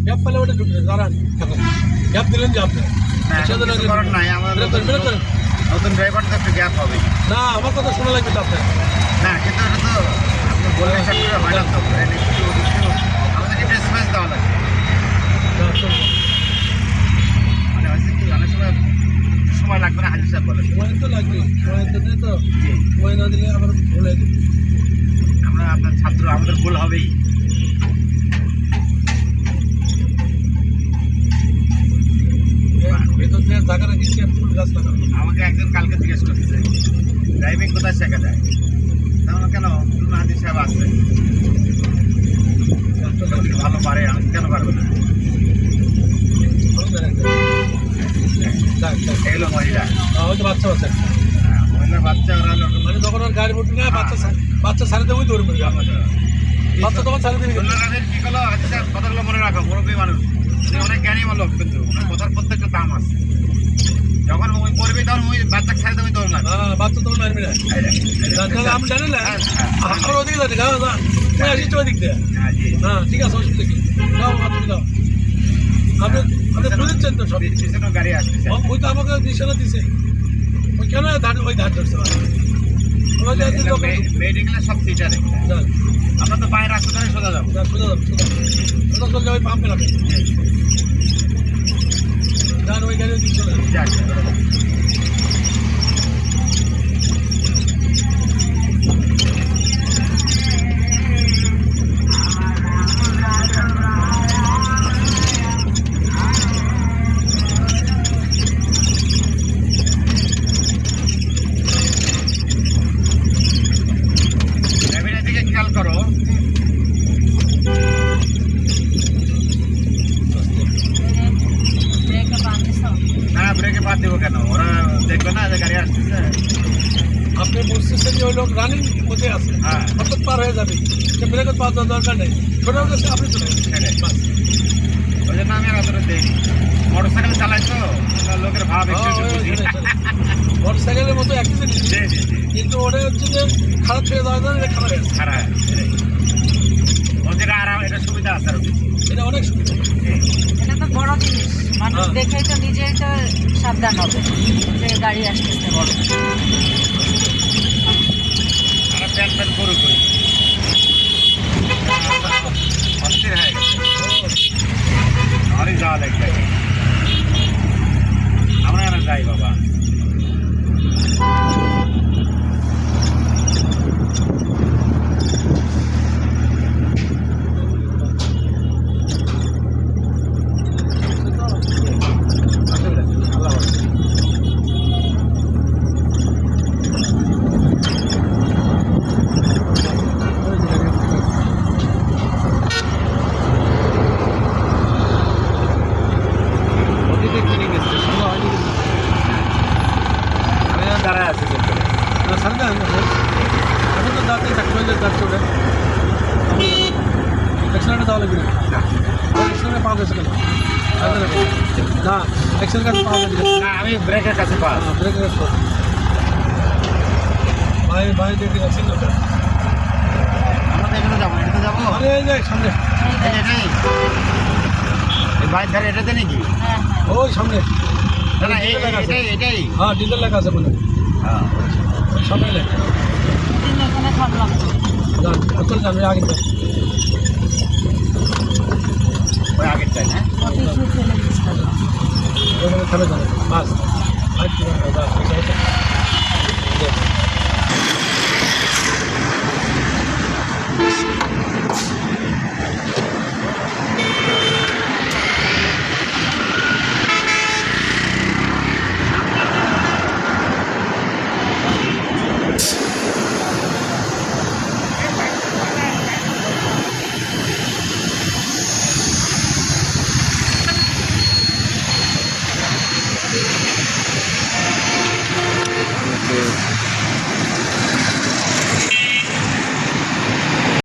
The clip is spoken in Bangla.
গ্যাপ পেলে ওটা ঢুকছে দাঁড়ান এখন গ্যাপ দিলেন যে আপনি নাই আমাদের নতুন ড্রাইভার তো একটু গ্যাপ হবে না আমার কথা শোনা লাগবে তো আপনার না কিন্তু এটা তো আপনি বললেন সেটা হয় না তো আমাদেরকে একটু স্পেস দেওয়া লাগবে মানে হচ্ছে কি অনেক সময় লাগবে না হাজির সাহেব বলে সময় তো লাগবে সময় তো দিলে তো সময় না দিলে আবার ভুল হয়ে যাবে আমরা আপনার ছাত্র আমাদের ভুল হবেই ভেতর থেকে জায়গা রেখেছি ফুল গাছ লাগানো আমাকে একজন কালকে জিজ্ঞেস করছে ড্রাইভিং কোথায় শেখা যায় তাহলে কেন হাজির সাহেব আসবে ভালো পারে আমি কেন পারবে না এগুলো মহিলা হয়তো বাচ্চা বাচ্চা মহিলার বাচ্চা ওরা মানে যখন ওর গাড়ি উঠবে না বাচ্চা সারিতে ওই দৌড়বে বাচ্চা তখন সারিতে কি করলো হাজির সাহেব কথাগুলো মনে রাখো মুরব্বী মানুষ অনেক জ্ঞানী লোক কিন্তু কথার প্রত্যেকটা দাম আছে যখন ওই করবি তখন ওই বাচ্চা খাই তুমি দৌড় না বাচ্চা তখন মারবি না আমি জানি না আমার ওদিকে যাচ্ছি তুমি আসিস ওদিক দিয়ে হ্যাঁ ঠিক আছে অসুবিধা কি দাও তুমি দাও আপনি আপনি বুঝেছেন তো সব পিছনে গাড়ি আসছে ওই তো আমাকে নিশানা দিছে ওই কেন ওই ধার ধরছে মেডিকেলের সব ফিচারে আমরা তো বাইরে রাস্তা ধরে সোজা যাবো সোজা যাবো সোজা চলে যাবে পাম্পে লাগে যান ওই গাড়ি ওদিক চলে যাবে খেয়াল করো না ব্রেকে বাদ দেবো কেন ওরা দেখবে না যে গাড়ি আসতেছে আপনি বুঝতেছেন যে ওই লোক রানিং মধ্যে আছে হ্যাঁ হঠাৎ পার হয়ে যাবে সে ব্রেকে পা দেওয়ার দরকার নেই ছোট কাছে আপনি চলে ওই জন্য আমি আর অতটা দেখি মোটর সাইকেল চালাই তো লোকের ভাব মোটর সাইকেলের মতো একই জিনিস কিন্তু ওটা হচ্ছে যে খারাপ হয়ে যাওয়ার জন্য খারাপ হয়ে খারাপ ওদের আরাম এটা সুবিধা আছে এটা অনেক সুবিধা এটা তো বড় জিনিস মানুষ দেখেই তো নিজেই তো সাবধান হবে যে গাড়ি আসতেছে বড় আমরা প্যান প্যান করে করি অস্থির হয়ে গেছে আমারই যাওয়া দেখবে আমরা এখানে যাই বাবা দাঁড়ায় আছে এখন তো দাঁড়িয়ে থাকবে যাচ্ছে ওটা অ্যাক্সিডেন্টে দেওয়া লাগবে না অ্যাক্সিডেন্টে পাওয়া গেছে কেন না অ্যাক্সিডেন্ট কাছে পাওয়া গেছে না আমি ব্রেকের কাছে পাই ব্রেকের কাছে ভাই দেখে যাচ্ছেন না আমরা তো এখানে যাবো এটাতে যাবো আরে এই যে সামনে এটাই এই বাইক ধারে এটাতে নাকি ওই সামনে না এটাই হ্যাঁ ডিজেল লেখা আছে বলে হ্যাঁ সামনে লেখা এখানে থামলাম যান চল যান আগে ওই আগের টাইম হ্যাঁ ওখানে থামে যাবে বাস